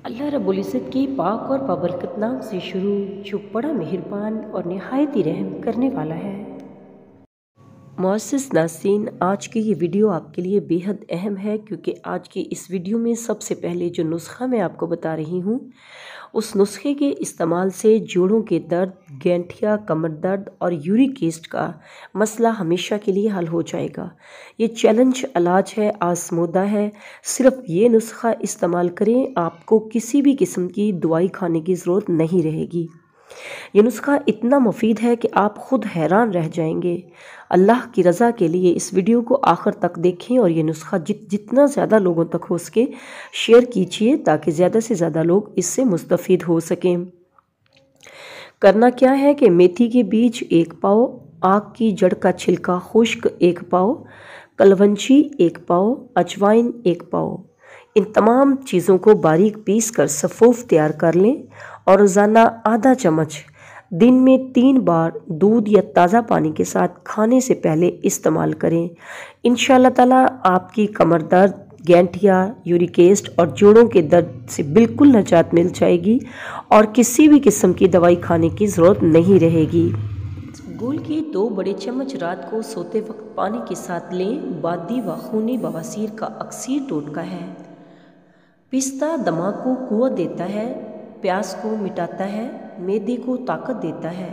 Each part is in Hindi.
अल्लाह रब्बुल इज़्ज़त की पाक और बाबरकत नाम से शुरू, जो बड़ा मेहरबान और निहायत ही रहम करने वाला है। मुअज़्ज़िज़ नाज़रीन, आज की ये वीडियो आपके लिए बेहद अहम है, क्योंकि आज की इस वीडियो में सबसे पहले जो नुस्ख़ा मैं आपको बता रही हूँ, उस नुस्खे के इस्तेमाल से जोड़ों के दर्द, गैंठिया, कमर दर्द और यूरिक एसिड का मसला हमेशा के लिए हल हो जाएगा। ये चैलेंज इलाज है, आज़मूदा है। सिर्फ ये नुस्खा इस्तेमाल करें, आपको किसी भी किस्म की दवाई खाने की ज़रूरत नहीं रहेगी। ये नुस्खा इतना मुफीद है कि आप ख़ुद हैरान रह जाएंगे। अल्लाह की रज़ा के लिए इस वीडियो को आखिर तक देखें और ये नुस्खा जितना ज़्यादा लोगों तक हो सके शेयर कीजिए, ताकि ज़्यादा से ज़्यादा लोग इससे मुस्तफ़ीद हो सकें। करना क्या है कि मेथी के बीज 1 पाव, आक की जड़ का छिलका खुश्क 1 पाव, कलवंजी 1 पाव, अजवाइन 1 पाव, इन तमाम चीज़ों को बारीक पीस कर सफ़ूफ तैयार कर लें और रोज़ाना आधा चम्मच दिन में 3 बार दूध या ताज़ा पानी के साथ खाने से पहले इस्तेमाल करें। इंशाअल्लाह ताला आपकी कमर दर्द, गैंठिया, यूरिक एसिड और जोड़ों के दर्द से बिल्कुल निजात मिल जाएगी और किसी भी किस्म की दवाई खाने की ज़रूरत नहीं रहेगी। गुल के 2 बड़े चम्मच रात को सोते वक्त पानी के साथ लें। बादी व खूनी बवासीर का अक्सर टोटका है। पिस्ता दिमाग को कुव्वत देता है, प्यास को मिटाता है, मैदे को ताकत देता है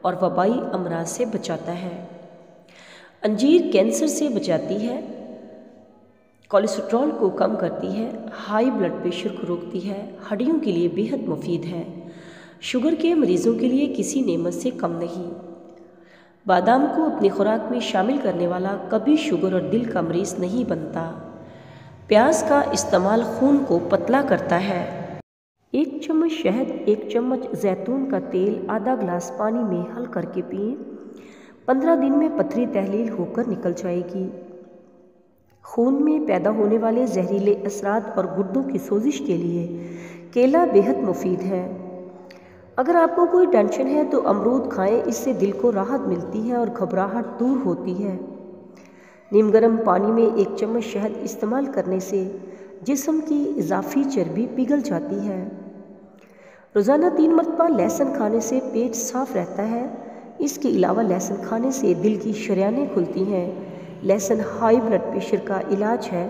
और वबाई अमराज से बचाता है। अंजीर कैंसर से बचाती है, कोलेस्ट्रॉल को कम करती है, हाई ब्लड प्रेशर को रोकती है, हड्डियों के लिए बेहद मुफीद है, शुगर के मरीज़ों के लिए किसी नेमत से कम नहीं। बादाम को अपनी खुराक में शामिल करने वाला कभी शुगर और दिल का मरीज़ नहीं बनता। प्याज का इस्तेमाल खून को पतला करता है। 1 चम्मच शहद, 1 चम्मच जैतून का तेल आधा गिलास पानी में हल करके पिएं। 15 दिन में पथरी तहलील होकर निकल जाएगी। खून में पैदा होने वाले जहरीले असरात और गुर्दों की सोजिश के लिए केला बेहद मुफीद है। अगर आपको कोई टेंशन है तो अमरूद खाएं, इससे दिल को राहत मिलती है और घबराहट दूर होती है। नीम गर्म पानी में 1 चम्मच शहद इस्तेमाल करने से जिस्म की इजाफी चर्बी पिघल जाती है। रोज़ाना 3 मरतबा लहसुन खाने से पेट साफ रहता है। इसके अलावा लहसुन खाने से दिल की शरियानें खुलती हैं। लहसुन हाई ब्लड प्रेशर का इलाज है,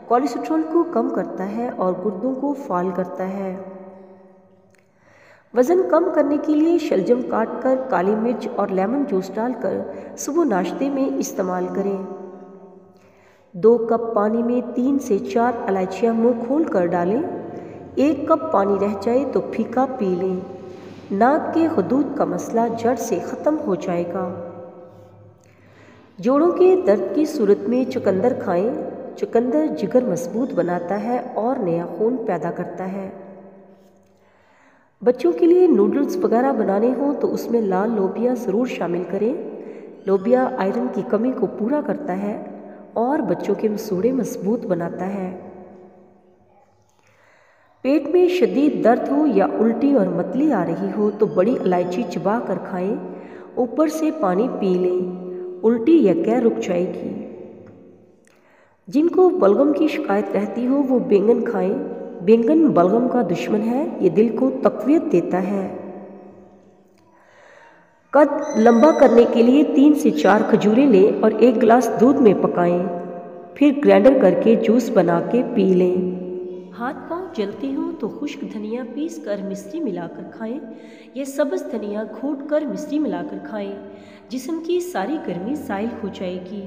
कोलेस्ट्रॉल को कम करता है और गुर्दों को फाल करता है। वज़न कम करने के लिए शलजम काटकर काली मिर्च और लेमन जूस डालकर सुबह नाश्ते में इस्तेमाल करें। 2 कप पानी में 3 से 4 इलायचियाँ मुँह खोल कर डालें। 1 कप पानी रह जाए तो फीका पी लें। नाक के हदूद का मसला जड़ से ख़त्म हो जाएगा। जोड़ों के दर्द की सूरत में चुकंदर खाएं। चुकंदर जिगर मजबूत बनाता है और नया खून पैदा करता है। बच्चों के लिए नूडल्स वगैरह बनाने हों तो उसमें लाल लोबिया ज़रूर शामिल करें। लोबिया आयरन की कमी को पूरा करता है और बच्चों के मसूड़े मजबूत बनाता है। पेट में शदीद दर्द हो या उल्टी और मतली आ रही हो तो बड़ी इलायची चबा कर खाएं। ऊपर से पानी पी लें, उल्टी या कै रुक जाएगी। जिनको बलगम की शिकायत रहती हो वो बैंगन खाएं। बैंगन बलगम का दुश्मन है, ये दिल को तक़वियत देता है। कद लंबा करने के लिए 3 से 4 खजूरें लें और 1 गिलास दूध में पकाएं, फिर ग्राइंडर करके जूस बना के पी लें। हाथ पांव जलते हों तो खुश्क धनिया पीस कर मिश्री मिलाकर खाएं या सब्ज़ धनिया घोट कर मिश्री मिलाकर खाएं। जिस्म की सारी गर्मी ज़ाइल हो जाएगी।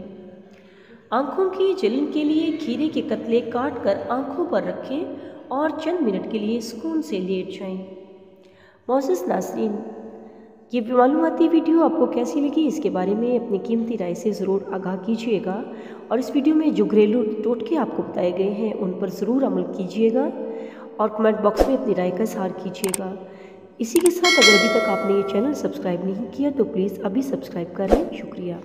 आँखों की जलन के लिए खीरे के कतले काट कर आँखों पर रखें और चंद मिनट के लिए सुकून से लेट जाएं। मुअज़्ज़िज़ नाज़रीन, ये मालूमाती वीडियो आपको कैसी लगी, इसके बारे में अपनी कीमती राय से ज़रूर आगाह कीजिएगा और इस वीडियो में जो घरेलू टोटके आपको बताए गए हैं उन पर ज़रूर अमल कीजिएगा और कमेंट बॉक्स में अपनी राय का इज़हार कीजिएगा। इसी के साथ अगर अभी तक आपने ये चैनल सब्सक्राइब नहीं किया तो प्लीज़ अभी सब्सक्राइब करें। शुक्रिया।